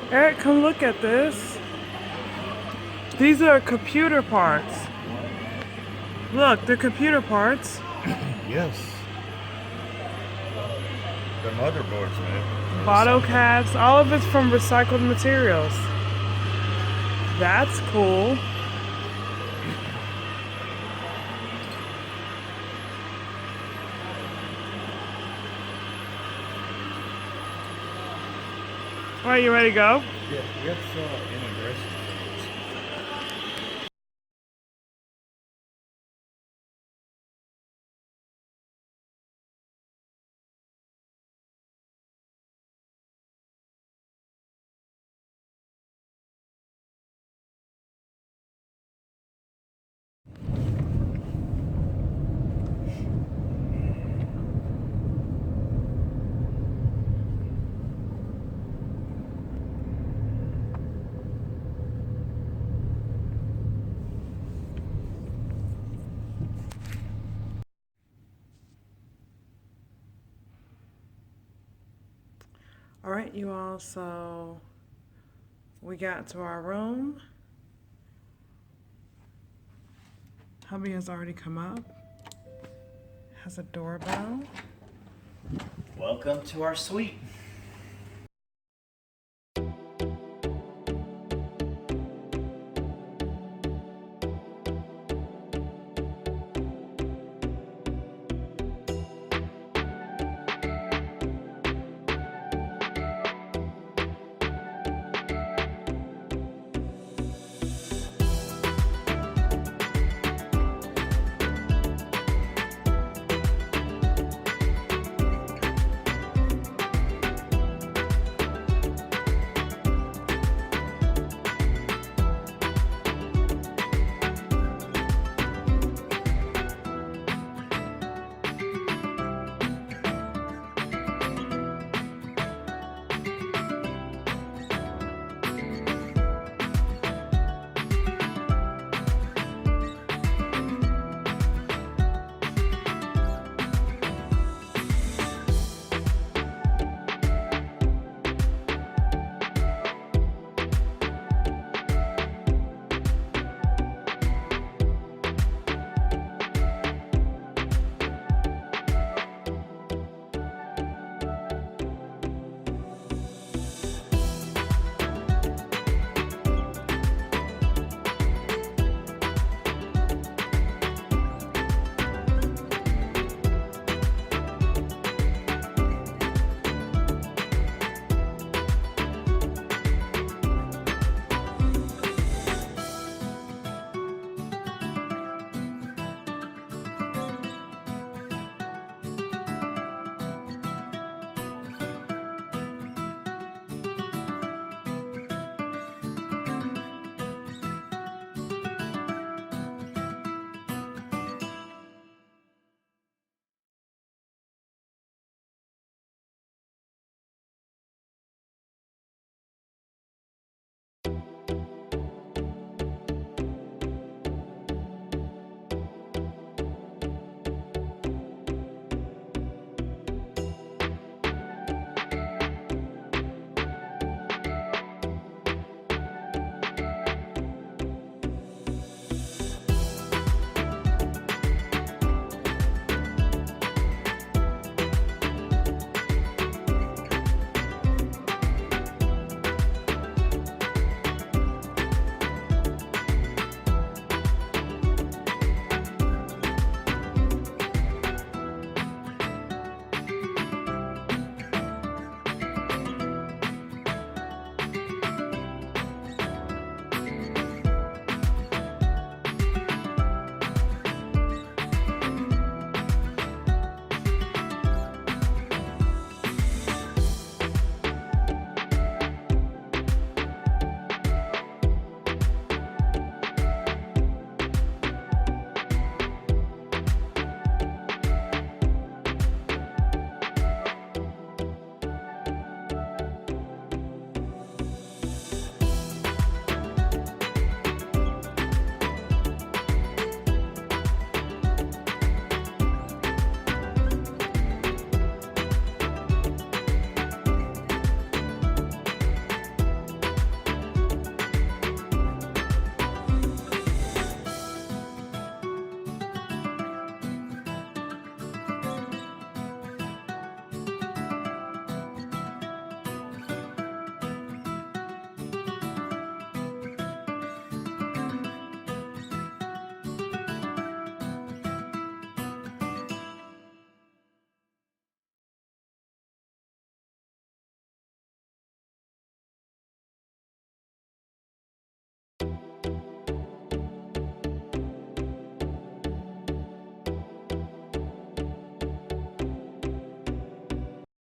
Eric, come look at this. These are computer parts. Look, they're computer parts. Yes. The motherboards, man. Bottle caps, all of it's from recycled materials. That's cool. All right, you ready to go? Yeah, we have to fill out immigration forms. All right, you all, so we got to our room. Hubby has already come up. Has a doorbell. Welcome to our suite.